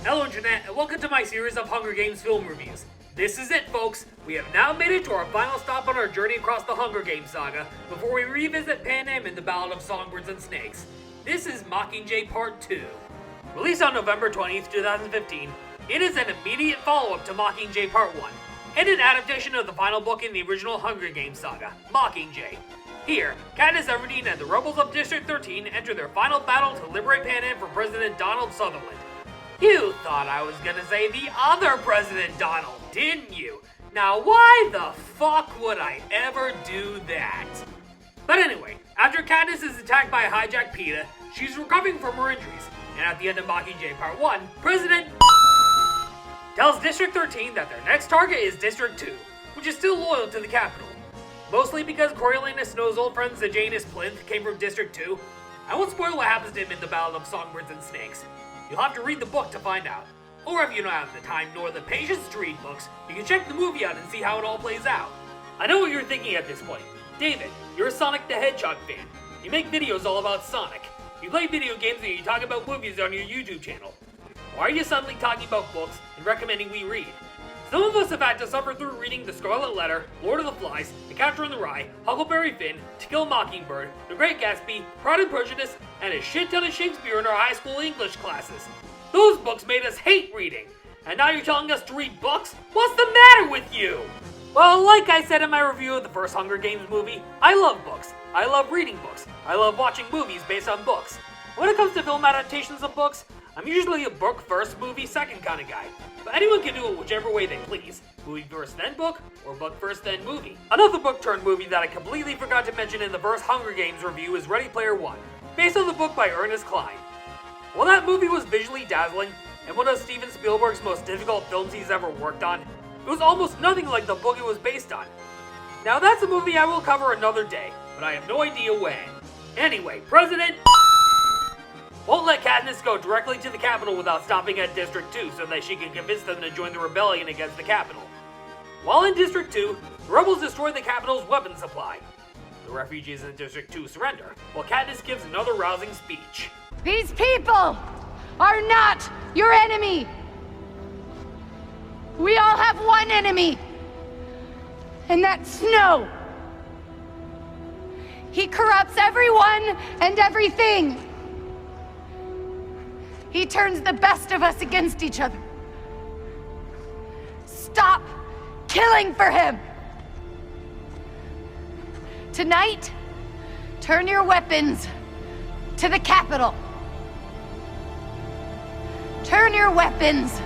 Hello Internet, and welcome to my series of Hunger Games film reviews. This is it, folks. We have now made it to our final stop on our journey across the Hunger Games saga before we revisit Panem and the Ballad of Songbirds and Snakes. This is Mockingjay Part 2. Released on November 20th, 2015, it is an immediate follow-up to Mockingjay Part 1, and an adaptation of the final book in the original Hunger Games saga, Mockingjay. Here, Katniss Everdeen and the rebels of District 13 enter their final battle to liberate Panem from President Donald Sutherland. You thought I was gonna say the other President Donald, didn't you? Now why the fuck would I ever do that? But anyway, after Katniss is attacked by a hijacked PETA, she's recovering from her injuries, and at the end of Mockingjay Part 1, President tells District 13 that their next target is District 2, which is still loyal to the capital. Mostly because Coriolanus Snow's old friend Sejanus Plinth came from District 2. I won't spoil what happens to him in the Ballad of Songbirds and Snakes. You'll have to read the book to find out. Or if you don't have the time nor the patience to read books, you can check the movie out and see how it all plays out. I know what you're thinking at this point. David, you're a Sonic the Hedgehog fan. You make videos all about Sonic. You play video games and you talk about movies on your YouTube channel. Why are you suddenly talking about books and recommending we read? Some of us have had to suffer through reading The Scarlet Letter, Lord of the Flies, The Catcher in the Rye, Huckleberry Finn, To Kill a Mockingbird, The Great Gatsby, Pride and Prejudice, and a shit ton of Shakespeare in our high school English classes. Those books made us hate reading, and now you're telling us to read books? What's the matter with you? Well, like I said in my review of the first Hunger Games movie, I love books. I love reading books. I love watching movies based on books. When it comes to film adaptations of books, I'm usually a book first, movie second kind of guy. But anyone can do it whichever way they please. Movie first then book, or book first then movie. Another book turned movie that I completely forgot to mention in the first Hunger Games review is Ready Player One, based on the book by Ernest Cline. While that movie was visually dazzling, and one of Steven Spielberg's most difficult films he's ever worked on, it was almost nothing like the book it was based on. Now that's a movie I will cover another day, but I have no idea when. Anyway, President won't let Katniss go directly to the capital without stopping at District 2 so that she can convince them to join the rebellion against the capital. While in District 2, the rebels destroy the capital's weapon supply. The refugees in District 2 surrender, while Katniss gives another rousing speech. These people are not your enemy! We all have one enemy, and that's Snow! He corrupts everyone and everything! He turns the best of us against each other. Stop killing for him! Tonight, turn your weapons to the capital. Turn your weapons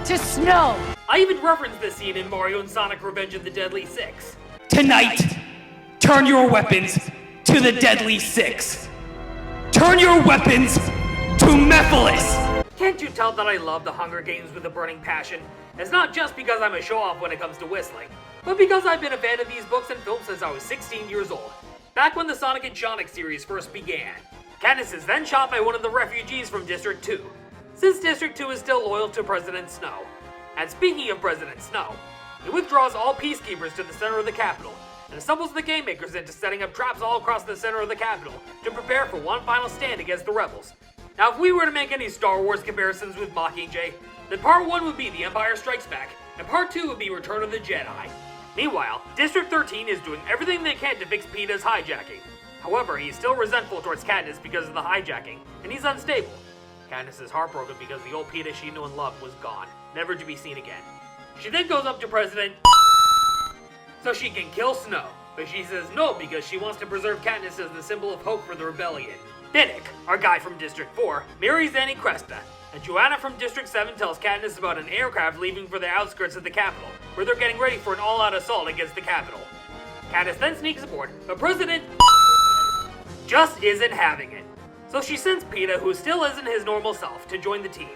to Snow. I even referenced this scene in Mario and Sonic Revenge of the Deadly Six. Tonight, turn your weapons to the Deadly Six. Turn your weapons to Mephiles! Can't you tell that I love the Hunger Games with a burning passion? It's not just because I'm a show-off when it comes to whistling, but because I've been a fan of these books and films since I was 16 years old, back when the Sonic and Sonic series first began. Katniss is then shot by one of the refugees from District 2, since District 2 is still loyal to President Snow. And speaking of President Snow, he withdraws all peacekeepers to the center of the capital, and assembles the game makers into setting up traps all across the center of the capital to prepare for one final stand against the rebels. Now, if we were to make any Star Wars comparisons with Mockingjay, then Part 1 would be The Empire Strikes Back, and Part 2 would be Return of the Jedi. Meanwhile, District 13 is doing everything they can to fix PETA's hijacking. However, he's still resentful towards Katniss because of the hijacking, and he's unstable. Katniss is heartbroken because the old PETA she knew and loved was gone, never to be seen again. She then goes up to President so she can kill Snow, but she says no because she wants to preserve Katniss as the symbol of hope for the rebellion. Finnick, our guy from District 4, marries Annie Cresta, and Joanna from District 7 tells Katniss about an aircraft leaving for the outskirts of the capital, where they're getting ready for an all-out assault against the capital. Katniss then sneaks aboard, but President just isn't having it. So she sends PETA, who still isn't his normal self, to join the team.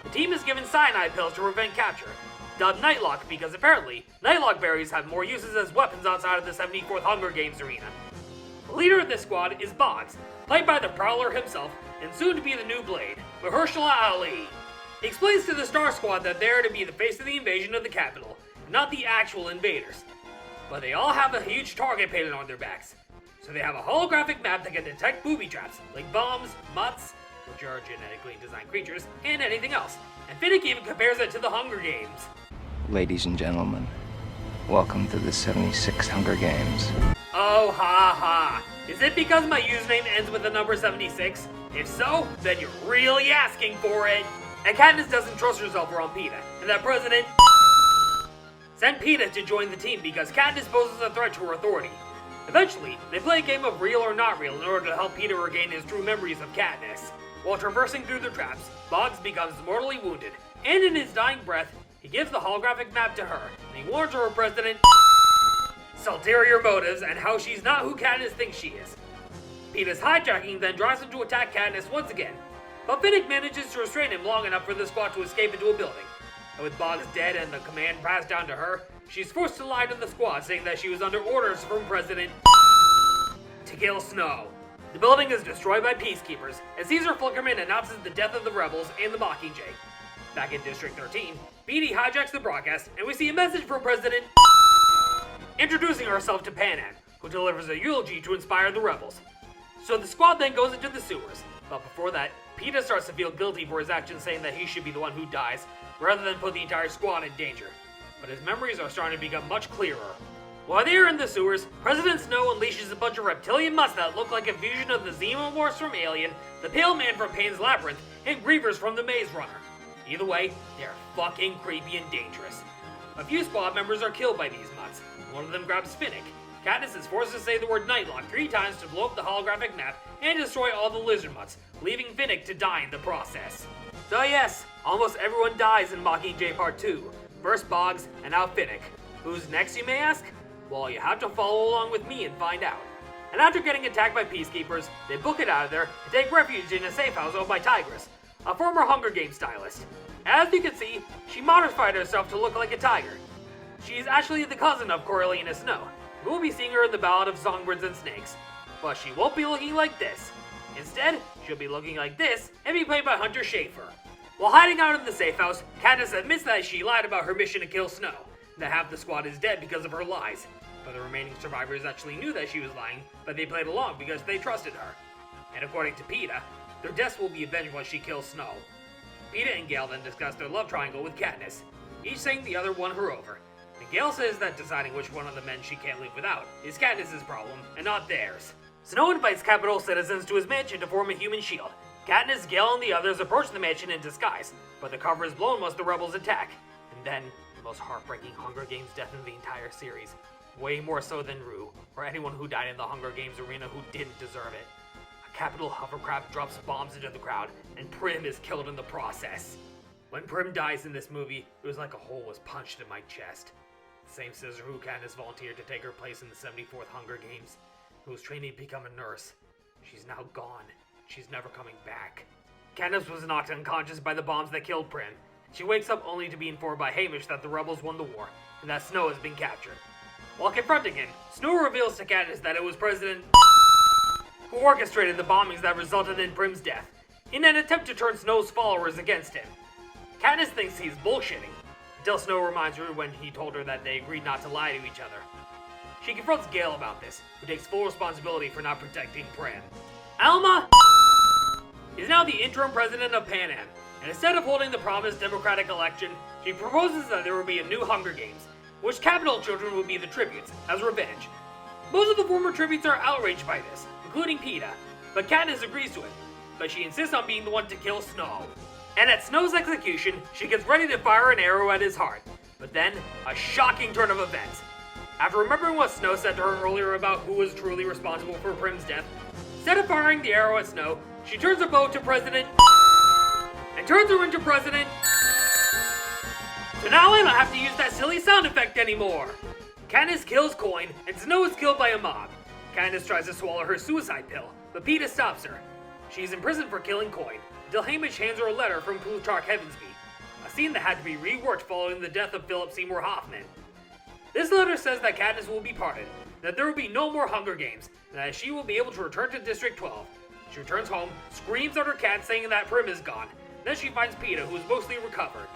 The team is given cyanide pills to prevent capture, dubbed Nightlock because apparently, Nightlock berries have more uses as weapons outside of the 74th Hunger Games arena. The leader of this squad is Boggs, played by the Prowler himself, and soon to be the new Blade, Mahershala Ali. He explains to the Star Squad that they're to be the face of the invasion of the capital, and not the actual invaders. But they all have a huge target painted on their backs, so they have a holographic map that can detect booby traps, like bombs, mutts, which are genetically designed creatures, and anything else. And Finnick even compares it to the Hunger Games. Ladies and gentlemen, welcome to the 76 Hunger Games. Oh, ha ha. Is it because my username ends with the number 76? If so, then you're really asking for it. And Katniss doesn't trust herself around Peeta, and that President sent Peeta to join the team because Katniss poses a threat to her authority. Eventually, they play a game of real or not real in order to help Peeta regain his true memories of Katniss. While traversing through the traps, Boggs becomes mortally wounded, and in his dying breath, he gives the holographic map to her, and he warns her of President's ulterior motives and how she's not who Katniss thinks she is. Peeta's hijacking then drives him to attack Katniss once again, but Finnick manages to restrain him long enough for the squad to escape into a building. And with Boggs dead and the command passed down to her, she's forced to lie to the squad, saying that she was under orders from President to kill Snow. The building is destroyed by peacekeepers, and Caesar Flickerman announces the death of the rebels and the Mockingjay. Back in District 13, Beetee hijacks the broadcast, and we see a message from President introducing herself to Panem, who delivers a eulogy to inspire the rebels. So the squad then goes into the sewers, but before that, Peeta starts to feel guilty for his actions, saying that he should be the one who dies, rather than put the entire squad in danger. But his memories are starting to become much clearer. While they are in the sewers, President Snow unleashes a bunch of reptilian mutts that look like a fusion of the Xenomorphs from Alien, the Pale Man from Pan's Labyrinth, and Grievers from The Maze Runner. Either way, they're fucking creepy and dangerous. A few squad members are killed by these mutts. One of them grabs Finnick. Katniss is forced to say the word Nightlock 3 times to blow up the holographic map and destroy all the lizard mutts, leaving Finnick to die in the process. So yes, almost everyone dies in Mockingjay Part 2. First Boggs, and now Finnick. Who's next, you may ask? Well, you have to follow along with me and find out. And after getting attacked by peacekeepers, they book it out of there and take refuge in a safe house owned by Tigress, a former Hunger Games stylist. As you can see, she modified herself to look like a tiger. She is actually the cousin of Coriolanus Snow. We'll be seeing her in the Ballad of Songbirds and Snakes. But she won't be looking like this. Instead, she'll be looking like this and be played by Hunter Schafer. While hiding out in the safe house, Katniss admits that she lied about her mission to kill Snow, and that half the squad is dead because of her lies. But the remaining survivors actually knew that she was lying, but they played along because they trusted her. And according to Peeta, their deaths will be avenged once she kills Snow. Peeta and Gale then discuss their love triangle with Katniss, each saying the other won her over. And Gale says that deciding which one of the men she can't live without is Katniss' problem, and not theirs. Snow invites Capitol citizens to his mansion to form a human shield. Katniss, Gale, and the others approach the mansion in disguise, but the cover is blown once the rebels attack. And then, the most heartbreaking Hunger Games death in the entire series. Way more so than Rue, or anyone who died in the Hunger Games arena who didn't deserve it. A Capitol hovercraft drops bombs into the crowd, and Prim is killed in the process. When Prim dies in this movie, it was like a hole was punched in my chest. The same scissor who Katniss volunteered to take her place in the 74th Hunger Games, who was training to become a nurse. She's now gone. She's never coming back. Katniss was knocked unconscious by the bombs that killed Prim. She wakes up only to be informed by Hamish that the rebels won the war, and that Snow has been captured. While confronting him, Snow reveals to Katniss that it was President who orchestrated the bombings that resulted in Prim's death, in an attempt to turn Snow's followers against him. Katniss thinks he's bullshitting, until Snow reminds her when he told her that they agreed not to lie to each other. She confronts Gale about this, who takes full responsibility for not protecting Prim. Alma is now the interim president of Panem, and instead of holding the promised democratic election, she proposes that there will be a new Hunger Games, which Capitol children will be the tributes, as revenge. Most of the former tributes are outraged by this, including Peeta, but Katniss agrees to it, but she insists on being the one to kill Snow. And at Snow's execution, she gets ready to fire an arrow at his heart, but then, a shocking turn of events. After remembering what Snow said to her earlier about who was truly responsible for Prim's death, instead of firing the arrow at Snow, she turns her bow to President and turns her into President. So now I don't have to use that silly sound effect anymore. Katniss kills Coin, and Snow is killed by a mob. Katniss tries to swallow her suicide pill, but Peeta stops her. She's imprisoned for killing Coin, until Hamish hands her a letter from Plutarch Heavensby, a scene that had to be reworked following the death of Philip Seymour Hoffman. This letter says that Katniss will be pardoned, that there will be no more Hunger Games, and that she will be able to return to District 12. She returns home, screams at her cat saying that Prim is gone, and then she finds Peeta, who is mostly recovered.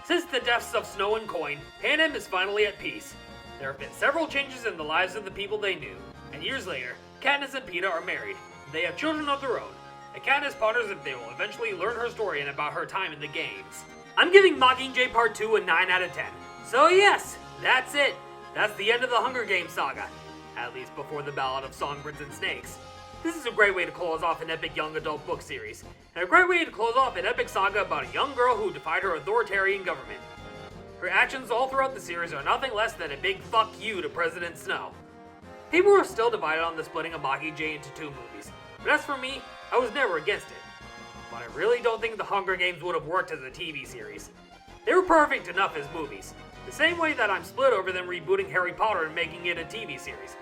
Since the deaths of Snow and Coin, Panem is finally at peace. There have been several changes in the lives of the people they knew, and years later, Katniss and Peeta are married, and they have children of their own. and Katniss ponders if they will eventually learn her story and about her time in the games. I'm giving Mockingjay Part 2 a 9 out of 10. So yes, that's it. That's the end of the Hunger Games saga. At least before the Ballad of Songbirds and Snakes. This is a great way to close off an epic young adult book series, and a great way to close off an epic saga about a young girl who defied her authoritarian government. Her actions all throughout the series are nothing less than a big fuck you to President Snow. People are still divided on the splitting of Mockingjay into 2 movies, but as for me, I was never against it. But I really don't think the Hunger Games would have worked as a TV series. They were perfect enough as movies, the same way that I'm split over them rebooting Harry Potter and making it a TV series.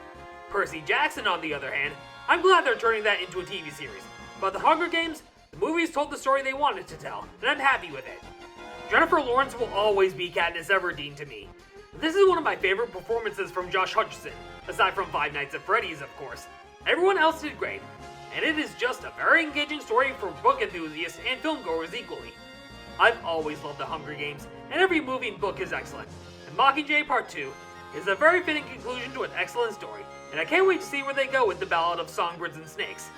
Percy Jackson, on the other hand, I'm glad they're turning that into a TV series. But the Hunger Games, the movies told the story they wanted to tell, and I'm happy with it. Jennifer Lawrence will always be Katniss Everdeen to me. This is one of my favorite performances from Josh Hutcherson, aside from Five Nights at Freddy's, of course. Everyone else did great, and it is just a very engaging story for book enthusiasts and filmgoers equally. I've always loved the Hunger Games, and every movie and book is excellent, and Mockingjay Part 2 is a very fitting conclusion to an excellent story, and I can't wait to see where they go with the Ballad of Songbirds and Snakes.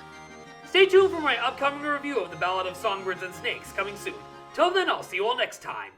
Stay tuned for my upcoming review of the Ballad of Songbirds and Snakes coming soon. Till then, I'll see you all next time.